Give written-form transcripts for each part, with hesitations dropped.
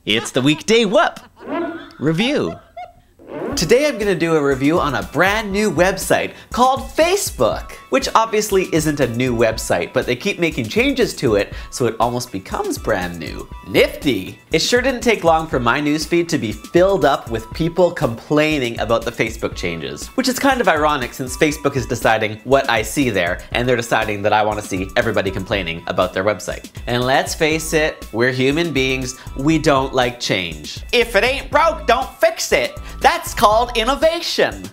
It's the weekday whoop review. Today I'm gonna do a review on a brand new website called Facebook, which obviously isn't a new website, but they keep making changes to it so it almost becomes brand new. Nifty! It sure didn't take long for my newsfeed to be filled up with people complaining about the Facebook changes, which is kind of ironic since Facebook is deciding what I see there, and they're deciding that I want to see everybody complaining about their website. And let's face it, we're human beings, we don't like change. If it ain't broke, don't fix it. That's called innovation.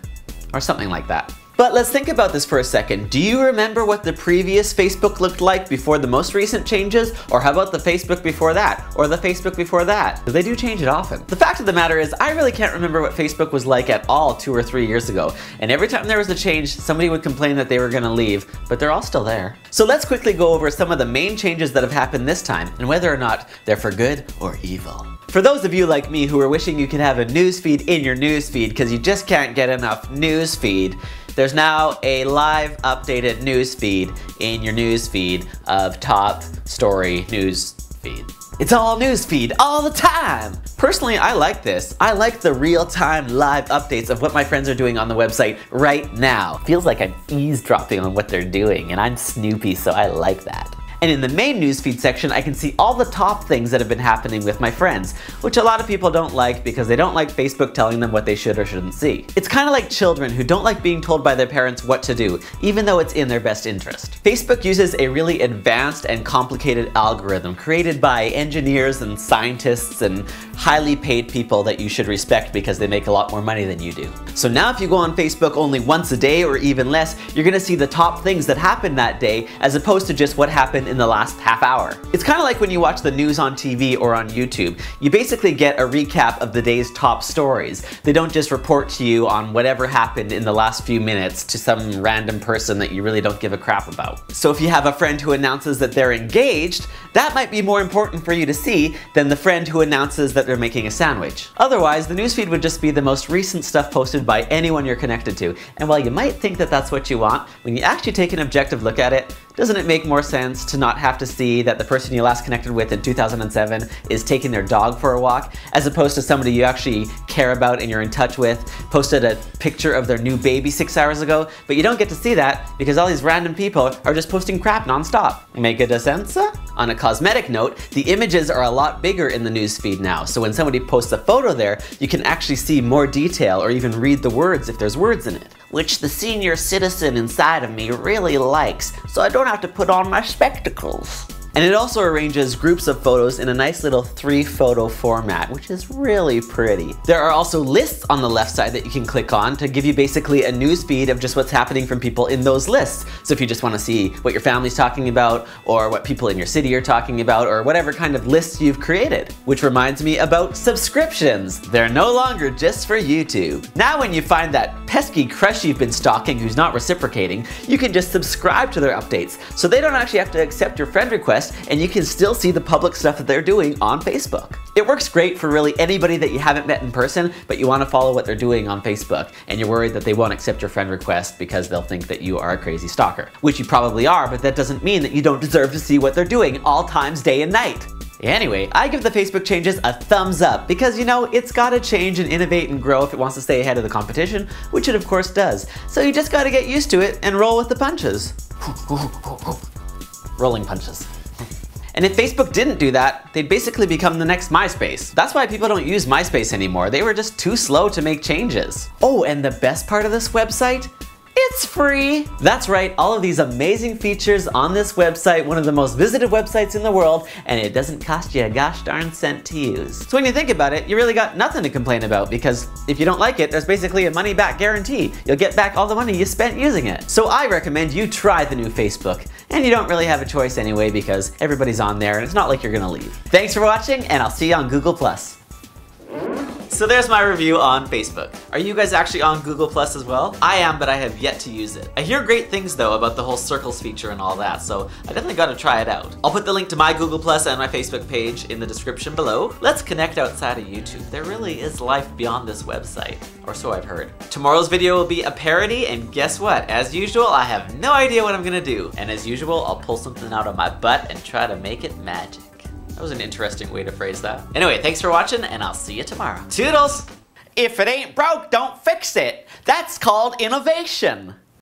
Or something like that. But let's think about this for a second. Do you remember what the previous Facebook looked like before the most recent changes? Or how about the Facebook before that? Or the Facebook before that? Because they do change it often. The fact of the matter is, I really can't remember what Facebook was like at all 2 or 3 years ago. And every time there was a change, somebody would complain that they were gonna leave, but they're all still there. So let's quickly go over some of the main changes that have happened this time, and whether or not they're for good or evil. For those of you like me who are wishing you could have a newsfeed in your newsfeed because you just can't get enough newsfeed, there's now a live updated newsfeed in your newsfeed of top story newsfeed. It's all newsfeed all the time! Personally, I like this. I like the real-time live updates of what my friends are doing on the website right now. Feels like I'm eavesdropping on what they're doing, and I'm Snoopy, so I like that. And in the main newsfeed section, I can see all the top things that have been happening with my friends, which a lot of people don't like because they don't like Facebook telling them what they should or shouldn't see. It's kind of like children who don't like being told by their parents what to do, even though it's in their best interest. Facebook uses a really advanced and complicated algorithm created by engineers and scientists and highly paid people that you should respect because they make a lot more money than you do. So now if you go on Facebook only once a day or even less, you're gonna see the top things that happened that day as opposed to just what happened in the last half hour. It's kind of like when you watch the news on TV or on YouTube. You basically get a recap of the day's top stories. They don't just report to you on whatever happened in the last few minutes to some random person that you really don't give a crap about. So if you have a friend who announces that they're engaged, that might be more important for you to see than the friend who announces that they're making a sandwich. Otherwise, the newsfeed would just be the most recent stuff posted by anyone you're connected to. And while you might think that that's what you want, when you actually take an objective look at it, doesn't it make more sense to not have to see that the person you last connected with in 2007 is taking their dog for a walk, as opposed to somebody you actually care about and you're in touch with posted a picture of their new baby 6 hours ago, but you don't get to see that because all these random people are just posting crap non-stop. Make it a sense? On a cosmetic note, the images are a lot bigger in the newsfeed now, so when somebody posts a photo there, you can actually see more detail or even read the words if there's words in it. Which the senior citizen inside of me really likes, so I don't have to put on my spectacles. And it also arranges groups of photos in a nice little 3-photo format, which is really pretty. There are also lists on the left side that you can click on to give you basically a news feed of just what's happening from people in those lists. So if you just want to see what your family's talking about, or what people in your city are talking about, or whatever kind of lists you've created. Which reminds me about subscriptions. They're no longer just for YouTube. Now when you find that pesky crush you've been stalking who's not reciprocating, you can just subscribe to their updates, so they don't actually have to accept your friend request, and you can still see the public stuff that they're doing on Facebook. It works great for really anybody that you haven't met in person, but you want to follow what they're doing on Facebook, and you're worried that they won't accept your friend request because they'll think that you are a crazy stalker. Which you probably are, but that doesn't mean that you don't deserve to see what they're doing all times, day and night. Anyway, I give the Facebook changes a thumbs up because, you know, it's gotta change and innovate and grow if it wants to stay ahead of the competition, which it of course does. So you just gotta get used to it and roll with the punches. Rolling punches. And if Facebook didn't do that, they'd basically become the next MySpace. That's why people don't use MySpace anymore. They were just too slow to make changes. Oh, and the best part of this website? It's free! That's right, all of these amazing features on this website, one of the most visited websites in the world, and it doesn't cost you a gosh darn cent to use. So when you think about it, you really got nothing to complain about because if you don't like it, there's basically a money back guarantee. You'll get back all the money you spent using it. So I recommend you try the new Facebook. And you don't really have a choice anyway because everybody's on there and it's not like you're gonna leave. Thanks for watching, and I'll see you on Google+. So there's my review on Facebook. Are you guys actually on Google Plus as well? I am, but I have yet to use it. I hear great things though about the whole circles feature and all that, so I definitely gotta try it out. I'll put the link to my Google Plus and my Facebook page in the description below. Let's connect outside of YouTube. There really is life beyond this website, or so I've heard. Tomorrow's video will be a parody, and guess what? As usual, I have no idea what I'm gonna do. And as usual, I'll pull something out of my butt and try to make it magic. That was an interesting way to phrase that. Anyway, thanks for watching, and I'll see you tomorrow. Toodles! If it ain't broke, don't fix it. That's called innovation.